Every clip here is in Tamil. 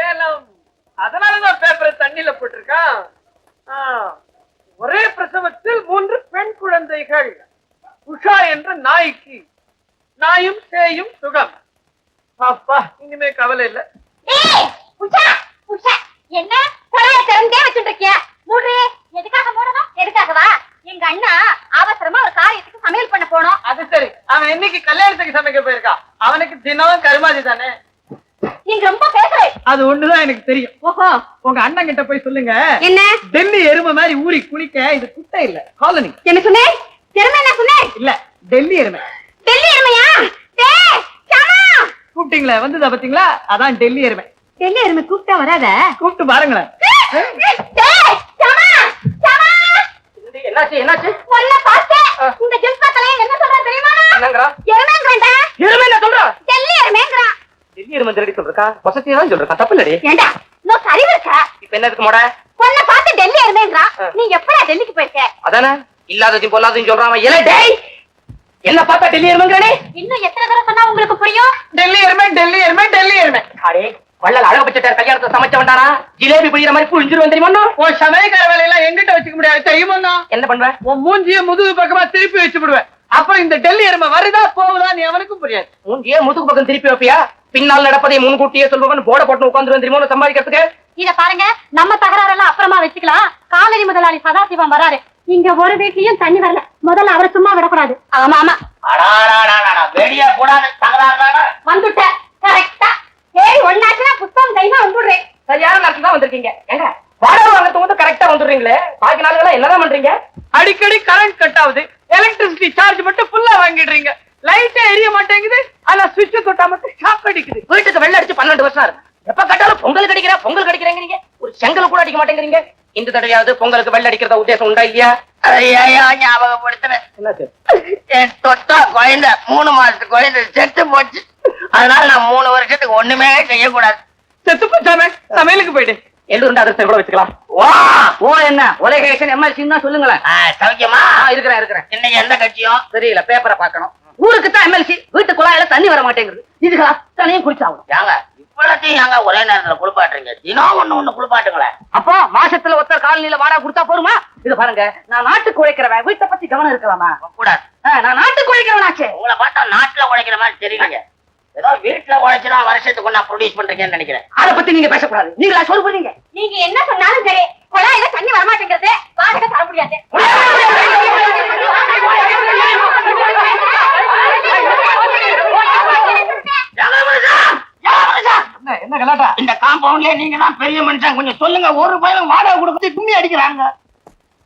ஏலம். அதனாலதான் பேப்பரை தண்ணியில போட்டிருக்கான். ஒரே பிரசவத்தில் 3 பெண் குழந்தைகள். உஷா என்ற நாய்க்கு. நாயும் சேயும் சுகம். அப்பா, இனிமே கவலை இல்ல. என்ன திறந்தே வச்சுட்டு இருக்கிய? மூடு. எதுக்காக மூடணும்? எதுக்காகவா? எங்க அண்ணா அவசரமா ஒரு காரியத்துக்கு சமையல் பண்ண போனோம். அது சரி, அவன் இன்னைக்கு கல்யாணத்துக்கு சமைக்க போயிருக்கான். அவனுக்கு தினமும் கருமாதி தானே. நீங்க ரொம்ப பேசுறே. அது ஒண்ணுதான் எனக்கு தெரியும். ஓஹோ, உங்க அண்ணன் கிட்ட போய் சொல்லுங்க. என்ன? டெல்லி எருமை மாதிரி ஊறி குளிக்க இது குட்டை இல்ல, காலனி. என்ன சொன்னேன்? திறமை என்ன சொன்னேன்? இல்ல, டெல்லி எருமை. டெல்லி எருமையா? கூப்பிட்டீங்களா? வந்ததா பாத்தீங்களா? அதான் டெல்லி எருமை. டெல்லி எருமை கூப்பிட்டா வராத. கூப்பிட்டு பாருங்களேன். என்னாச்சு என்னாச்சு? ஒன்ன பார்த்தே. இந்த ஜில்பா தலைய என்ன சொல்ற தெரியுமா? என்னங்கறா? எருமைங்கறா. எருமை என்ன சொல்ற? டெல்லி எருமைங்கறா. டெல்லி எருமை திருடி சொல்றா. வசதியா தான் சொல்றா. தப்பு இல்லடி. ஏண்டா? நோ சரி இருக்கா? இப்போ என்ன இருக்கு மோட? ஒன்ன பார்த்து டெல்லி எருமைங்கறா. நீ எப்படா டெல்லிக்கு போயிருக்க? அதானே இல்லாததையும் பொல்லாததையும் சொல்றான். ஏலே டேய், என்ன பார்த்தா டெல்லி எருமைங்கறே? இன்னும் எத்தனை தடவை சொன்னா உங்களுக்கு புரியும்? டெல்லி எருமை, டெல்லி எருமை, டெல்லி எருமை. அடே வள்ளல் அழகு பச்சட்டார் கல்யாணத்தை சமைச்ச வந்தாரா? ஜிலேபி புளியற மாதிரி புளிஞ்சிருவன் தெரியுமா? உன் சமையல்கார வேலையெல்லாம் எங்கிட்ட வச்சுக்க முடியாது தெரியுமா? என்ன பண்ணுவேன்? உன் மூஞ்சிய முதுகு பக்கமா திருப்பி வச்சு விடுவேன். அப்புறம் இந்த டெல்லி எருமை வருதா போகுதா நீ அவனுக்கும் புரியாது. மூஞ்சிய முதுகு பக்கம் திருப்பி வைப்பியா? பின்னால் நடப்பதை முன்கூட்டியே சொல்லுவான்னு போட போட்டு உட்கார்ந்து தெரியுமா சம்பாதிக்கிறதுக்கு? இத பாருங்க, நம்ம தகராறெல்லாம் அப்புறமா வச்சுக்கலாம். காலனி முதலாளி சதாசிவம் வராரு. இங்க ஒரு வீட்லயும் தண்ணி வரல. முதல்ல அவரை சும்மா விடக்கூடாது. ஆமா ஆமா, வெளியே கூடாது. தகராறு வந்துட்டேன் கரெக்டா. ஏய், ஒன்னாச்சுனா புத்தகம் கைமா வந்துடுறேன். சரியான நேரத்துல தான் வந்திருக்கீங்க. ஏங்க வாடகை வாங்கறதுக்கு வந்து கரெக்டா வந்துடுறீங்களே. பாக்கி நாளெல்லாம் என்னதான் பண்றீங்க? அடிக்கடி கரண்ட் கட் ஆகுது. எலக்ட்ரிசிட்டி சார்ஜ் மட்டும் ஃபுல்லா வாங்கிடுறீங்க. லைட்டே எரிய மாட்டேங்குது. ஆனா சுவிட்ச் தொட்டா மட்டும் ஷாக் அடிக்குது. வீட்டுக்கு வெள்ள அடிச்சு 12 வருஷம் இருக்கு. எப்ப கட்டாலும் பொங்கல் கடிக்கிறீங்க. ஒரு செங்கல் கூட அடிக்க மாட்டேங்கிறீங்க. இந்த தடவையாவது பொங்கலுக்கு வெள்ள அடிக்கிறத உத்தேசம் உண்டா இல்லையா? ஞாபகப்படுத்துறேன். என் தொட்டா குழந்தை 3 மாசத்து குழந்தை செத்து போச்சு. அதனால நான் 3 வருஷத்துக்கு ஒண்ணுமே செய்யக்கூடாது. செத்து போச்சாமே, சமையலுக்கு போயிட்டு எள்ளூர் அதிர்ஷ்டம் கூட வச்சுக்கலாம். ஓ என்ன உலகேஷன் எம்எல்சி தான் சொல்லுங்களேன். சௌக்கியமா இருக்கிறேன். இன்னைக்கு எந்த கட்சியும் தெரியல, பேப்பரை பார்க்கணும். ஊருக்கு தான் எம்எல்சி, வீட்டு குழாயில தண்ணி வர மாட்டேங்குது. இதுக்கு அத்தனையும் குளிச்சாகும். யாங்க இவ்வளத்தையும் யாங்க ஒரே நேரத்துல குளிப்பாட்டுறீங்க? தினம் ஒண்ணு குளிப்பாட்டுங்களேன். அப்போ மாசத்துல ஒருத்தர் காலனியில வாடகை கொடுத்தா போருமா? இது பாருங்க, நான் நாட்டுக்கு உழைக்கிறவன். வீட்டை பத்தி கவனம் இருக்கலாமா? கூடாது. நான் நாட்டுக்கு உழைக்கிறவனாச்சே. உங்களை பார்த்தா நாட்டுல உழைக்கிற மாதிரி தெரியுங்க. ஏதோ வீட்டுல உழைச்சுனா வருஷத்துக்கு ஒண்ணா ப்ரொடியூஸ் பண்றீங்கன்னு நினைக்கிறேன். அதை பத்தி நீங்க பேசக்கூடாது. நீங்களா சொல்ல போறீங்க? நீங்க என்ன சொன்னாலும் சரி, குழாயில தண்ணி வரமாட்டேங்கிறது. வாடகை தர முடியாது. என்ன கலாட்டா? இந்த காம்பவுண்ட்ல நீங்க தான் பெரிய மனுஷன். கொஞ்சம் சொல்லுங்க. ஒரு பையன் வாடகை கொடுத்து கும்மி அடிக்கிறாங்க.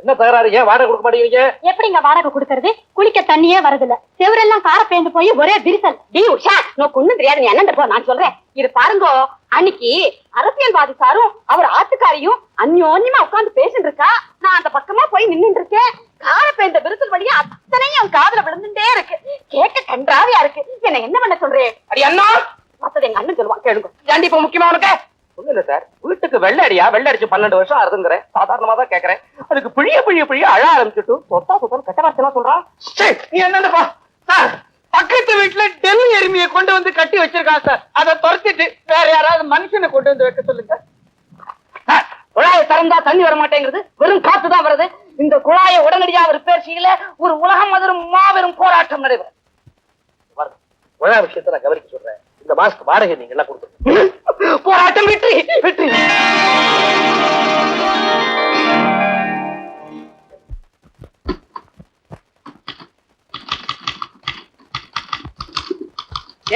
என்ன தகராறு? ஏன் வாடகை கொடுக்க மாட்டேங்கிறீங்க? எப்படிங்க வாடகை கொடுக்கறது? குளிக்க தண்ணியே வரதில்ல. செவரெல்லாம் கார பேந்து போய் ஒரே விரிசல். டி உஷா, நோக்கு ஒண்ணும் தெரியாது. நீ என்ன போ, நான் சொல்றேன். இது பாருங்க, அன்னைக்கு அரசியல்வாதி சாரும் அவர் ஆத்துக்காரியும் அந்யோன்யமா உட்கார்ந்து பேசிட்டு இருக்கா. நான் அந்த பக்கமா போய் நின்னுட்டு இருக்கேன். கார பேந்த விரிசல் வழியா அத்தனையும் அவன் காதுல விழுந்துட்டே இருக்கு. கேட்க கன்றாவியா இருக்கு. என்ன பண்ண சொல்றேன்? அடி அண்ணா, மத்தது எங்க அண்ணன் சொல்லுவான், கேளுங்க. ஏண்டி இப்ப முக்கியமா உனக்கு? ஒண்ணு சார், வீட்டுக்கு வெள்ள அடிச்சு 12 வருஷம் ஆகுதுங்கிறேன். சாதாரணமா தான் கேக்குறேன். அதுக்கு பிழிய அழ ஆரம்பிச்சுட்டு சொத்தா கெட்ட வார்த்தை சொல்றான். நீ என்னப்பா சார், பக்கத்து வீட்டுல டெல்லி எருமையை கொண்டு வந்து கட்டி வச்சிருக்கான் சார். அதை துரத்திட்டு வேற யாராவது மனுஷனை கொண்டு வந்து வைக்க சொல்லுங்க. குழாயை திறந்தா தண்ணி வர மாட்டேங்கிறது. வெறும் காத்துதான் வருது. இந்த குழாயை உடனடியாக ரிப்பேர் செய்யல ஒரு உலகம் அதிரும் மாபெரும் போராட்டம் நடைபெறும். குழாய் விஷயத்தை நான் கவனிக்க சொல்றேன். இந்த மாசத்துக்கு வாடகை நீங்க எல்லாம் கொடுத்து போராட்டம் வெற்றி.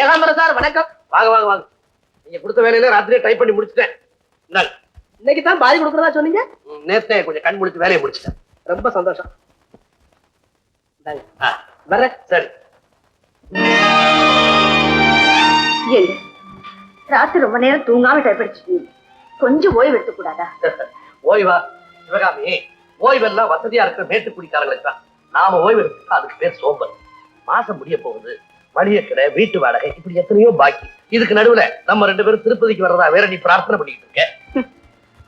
ஏகாம்பரம் சார் வணக்கம். வாங்க. நீங்க கொடுத்த வேலையில ராத்திரியே டைப் பண்ணி முடிச்சிட்டேன். இன்னைக்கு தான் பாதி கொடுக்கறதா சொன்னீங்க. நேத்தே கொஞ்சம் கண் முடிச்சு வேலையை முடிச்சிட்டேன். ரொம்ப சந்தோஷம். வர சரி. ராத்திரி ரொம்ப நேரம் தூங்காம டைப் அடிச்சுட்டு கொஞ்சம் ஓய்வு எடுக்க கூடாதா? ஓய்வா சிவகாமி? ஓய்வெல்லாம் வசதியா இருக்கிற மேட்டுக்குடிக்காரங்களுக்கு தான். நாம ஓய்வு எடுத்து அதுக்கு பேர் சோம்பல். மாசம் முடிய போகுது. மளிகை கடை, வீட்டு வாடகை, இப்படி எத்தனையோ பாக்கி. இதுக்கு நடுவுல நம்ம 2 பேரும் திருப்பதிக்கு வர்றதா வேற நீ பிரார்த்தனை பண்ணிட்டு இருக்க.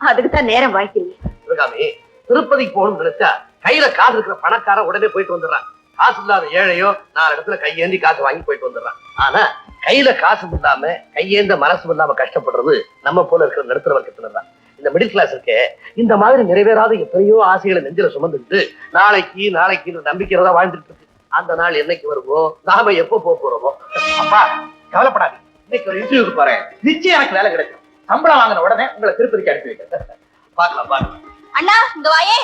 அதுக்கு தான் நேரம் வாய்க்கல. சிவகாமி, திருப்பதிக்கு போகணும்னு நினைச்சா கையில காசு இருக்கிற பணக்காரன் உடனே போயிட்டு வந்துடுறான். காசு இல்லாத ஏழையோ 4 இடத்துல கையேந்தி காசு வாங்கி போயிட்டு வந்துடுறான். ஆனா கையில காசு இல்லாம கையேந்த மனசு இல்லாம கஷ்டப்படுறது நம்ம போல இருக்கிற நடுத்தர வர்க்கத்தினர் தான். இந்த மிடில் கிளாஸ் இருக்கே, இந்த மாதிரி நிறைவேறாத எத்தனையோ ஆசைகளை நெஞ்சில சுமந்துட்டு நாளைக்கு நம்பிக்கையில தான் வாழ்ந்துட்டு இருக்கு. அந்த நாள் என்னைக்கு வருமோ, நாம எப்போ போறோமோ. அப்பா கவலைப்படாதீங்க, இன்னைக்கு ஒரு இன்டர்வியூக்கு போறேன், நிச்சயம் எனக்கு வேலை கிடைக்கும். சம்பளம் வாங்கின உடனே உங்களை திருப்பதிக்கு அனுப்பி வைக்கிறேன். பார்க்கலாம். அண்ணா இங்க வாயே.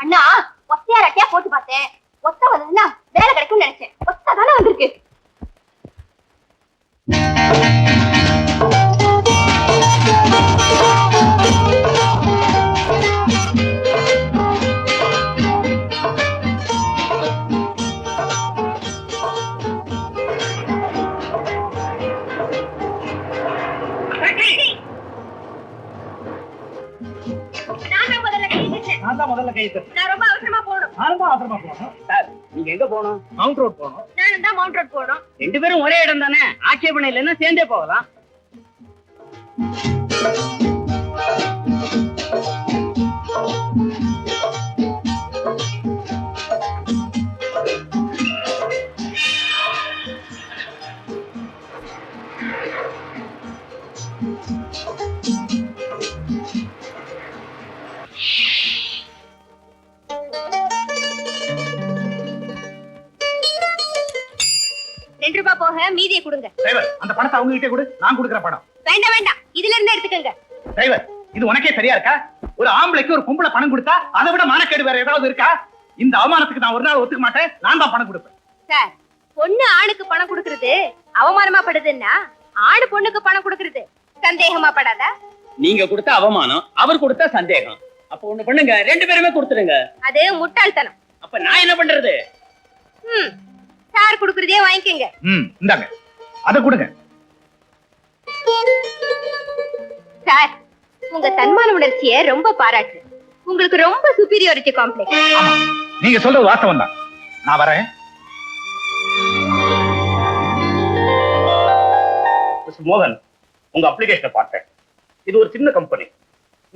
அண்ணா ஒத்தையா ரெட்டையா போட்டு பார்த்தேன், ஒத்த வந்ததுன்னா வேலை கிடைக்கும்னு நினைச்சேன். ஒத்த தானே வந்திருக்கு. முதல்ல கை தட்டு. நான் ரொம்ப அவசரமா போகணும். சார், நீங்க எங்க போகணும்? மவுண்ட் ரோட் போகணும். நானும் தான் மவுண்ட் ரோட் போகணும். ரெண்டு பேரும் ஒரே இடம் தானே, ஆட்சேபணம் இல்லைன்னா சேர்ந்தே போகலாம். ₹2 போக மீதியை கொடுங்க. டிரைவர், அந்த பணத்தை அவங்க கிட்டே கொடு, நான் கொடுக்கிற பணம். வேண்டாம் வேண்டாம், இதுல இருந்து எடுத்துக்கங்க. டிரைவர், இது உனக்கே சரியா இருக்கா? ஒரு ஆம்பளைக்கு ஒரு பொம்பளை பணம் கொடுத்தா அதை விட மானக்கேடு வேற ஏதாவது இருக்கா? இந்த அவமானத்துக்கு நான் ஒரு நாள் ஒத்துக்க மாட்டேன். நான் தான் பணம் கொடுப்பேன். சார், பொண்ணு ஆணுக்கு பணம் கொடுக்கறது அவமானமா படுதுன்னா ஆணு பொண்ணுக்கு பணம் கொடுக்கறது சந்தேகமா படாதா? நீங்க கொடுத்த அவமானம், அவர் கொடுத்த சந்தேகம். அப்ப ஒண்ணு பண்ணுங்க, ரெண்டு பேருமே கொடுத்துருங்க. அது முட்டாள்தனம். அப்ப நான் என்ன பண்றது? சார் கொடுக்கறதே வாங்கிக்கங்க. இந்தாங்க, அத கொடுங்க. சார், உங்க தன்மான உணர்ச்சியை ரொம்ப பாராட்டு. உங்களுக்கு ரொம்ப சுப்பீரியாரிட்டி காம்ப்ளெக்ஸ். ஆமா, நீங்க சொல்றது வாஸ்தவம் தான். நான் வரேன். மிஸ்டர் மோகன், உங்க அப்ளிகேஷனை பார்த்தேன். இது ஒரு சின்ன கம்பெனி.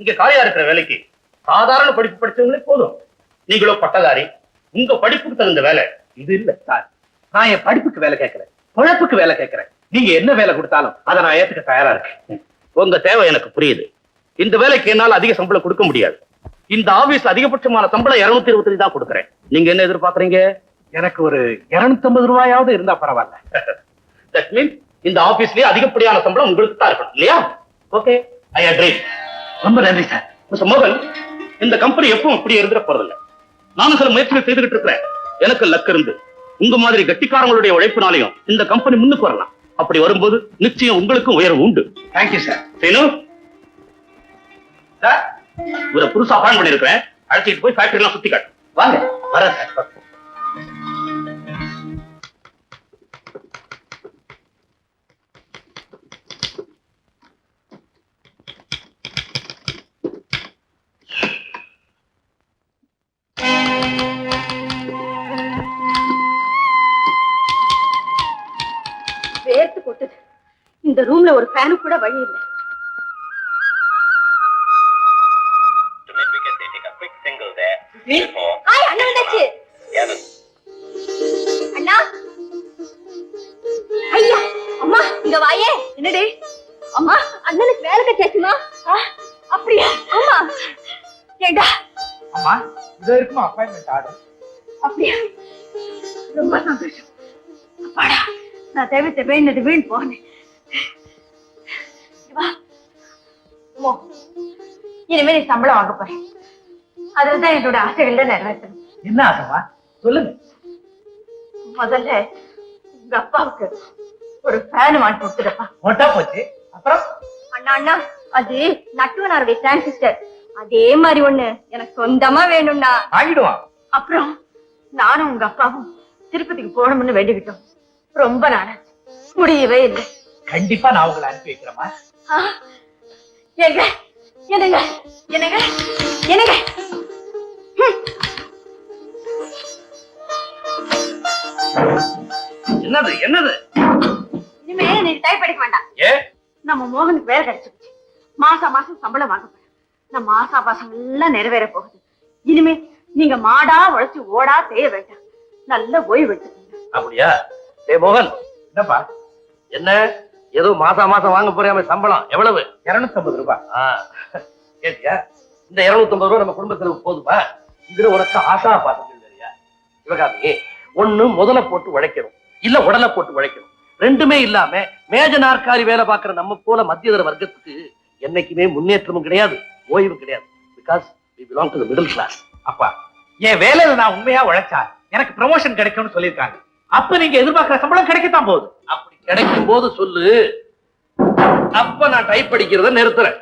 இங்க காலியா இருக்கிற வேலைக்கு சாதாரண படிப்பு படிச்சவங்களே போதும். நீங்களோ பட்டதாரி, உங்க படிப்புக்கு தகுந்த வேலை இது இல்ல சார். நான் என் படிப்புக்கு வேலை கேட்கிறேன், பொழப்புக்கு வேலை கேட்கிறேன். நீங்க என்ன வேலை கொடுத்தாலும் அதை நான் ஏத்துக்க தயாரா இருக்கேன். உங்க தேவை எனக்கு புரியுது. இந்த வேலைக்கு என்னால அதிக சம்பளம் கொடுக்க முடியாது. இந்த ஆபீஸ் அதிகபட்சமான சம்பளம் 225 தான் கொடுக்குறேன். நீங்க என்ன எதிர்பார்க்கறீங்க? எனக்கு ஒரு 250 ரூபாயாவது இருந்தா பரவாயில்ல. தட் மீன்ஸ் இந்த ஆபீஸ்லயே அதிகப்படியான சம்பளம் உங்களுக்கு தான் இருக்கணும் இல்லையா? Okay, I agree. ரொம்ப நன்றி சார். மிஸ்டர் மோகன், இந்த கம்பெனி எப்பவும் இப்படி இருந்துட போறதில்ல. நானும் சில முயற்சிகள் செய்துகிட்டு இருக்கிறேன். எனக்கு லக் இருந்து உங்க மாதிரி கட்டிக்காரங்களுடைய உழைப்பினாலையும் இந்த கம்பெனி முன்னுக்கு வரலாம். அப்படி வரும்போது நிச்சயம் உங்களுக்கும் உயர்வு உண்டு. Thank you sir. சேனு சார், இவரை புதுசா அப்பாயிண்ட் பண்ணிருக்கேன். அழைச்சிட்டு போய் ஃபேக்டரி எல்லாம் சுத்தி காட்டு. வாங்க. வரேன் சார். வேர்த்து கொட்டுது. இந்த ரூம்ல ஒரு ஃபேனு கூட வழி இல்லை. ஹாய், அண்ணா வந்தாச்சு. அண்ணா, ஐயா, அம்மா இங்க வாயே. என்னடி அம்மா, அண்ணனுக்கு வேலை கிடைச்சாச்சுமா? அப்படியா? ஆமா. ஏண்டா அம்மா, இது இருக்குமா அப்பாயின்மெண்ட் ஆர்டர்? அப்படியா? ரொம்ப சந்தோஷம். அப்பாடா, நான் தேவைத்த வேண்டது வீண் போனேன். இனிமே நீ சம்பளம் வாங்க போறேன். அதுதான் என்னோட ஆசைகள்ல நிறைவேற்றணும். என்ன ஆசைமா சொல்லுங்க. முதல்ல உங்க அப்பாவுக்கு ஒரு ஃபேன் வாங்கி கொடுத்துடப்பா. மொட்டா போச்சு. அப்புறம் அண்ணா அண்ணா, அது நட்டுவனாருடைய டிரான்சிஸ்டர், அதே மாதிரி ஒண்ணு எனக்கு சொந்தமா வேணும்னா வாங்கிடுவான். அப்புறம் நானும் உங்க அப்பாவும் திருப்பதிக்கு போகணும்னு வேண்டிக்கிட்டோம். ரொம்ப நாளாச்சு, முடியவே இல்லை. கண்டிப்பா நான் உங்களை அனுப்பி வைக்கிறேமா. என்னங்க என்னங்க என்னங்க என்னங்க என்னது என்னது? இனிமே நீ டைப் அடிக்க வேண்டாம். ஏ, நம்ம மோகனுக்கு வேலை கிடைச்சிருச்சு. மாசம் சம்பளம் வாங்க போறேன். நம்ம ஆசாபாசம் எல்லாம் நிறைவேற போகுது. இனிமே நீங்க மாடா உழைச்சு ஓடா செய்ய வேண்டாம். நல்ல ஓய்வு எடுத்துக்கோங்க. அப்படியா? டேய் மோகன், என்னப்பா? என்ன ஏதோ மாசம் வாங்க போறியாம சம்பளம் எவ்வளவு? 250 ரூபாய். கேட்டியா? இந்த 250 ரூபாய் நம்ம குடும்ப செலவு போதுமா? இதுல உனக்கு ஆசா பாசங்கள் வேறையா? சிவகாமி, ஒண்ணு முதல்ல போட்டு உழைக்கணும், இல்ல உடலை போட்டு உழைக்கணும். ரெண்டுமே இல்லாம மேஜ நாற்காலி வேலை பார்க்கிற நம்ம போல மத்தியதர வர்க்கத்துக்கு என்னைக்குமே முன்னேற்றமும் கிடையாது, ஓய்வும் கிடையாது. Because we belong to the middle class. அப்பா, என் வேலையில நான் உண்மையா உழைச்சா எனக்கு ப்ரமோஷன் கிடைக்கும்னு சொல்லியிருக்காங்க. அப்ப நீங்க எதிர்பார்க்கிற சம்பளம் கிடைக்கத்தான் போகுது. அப்படி கிடைக்கும் போது சொல்லு, அப்ப நான் டைப் படிக்கிறத நிறுத்துறேன்.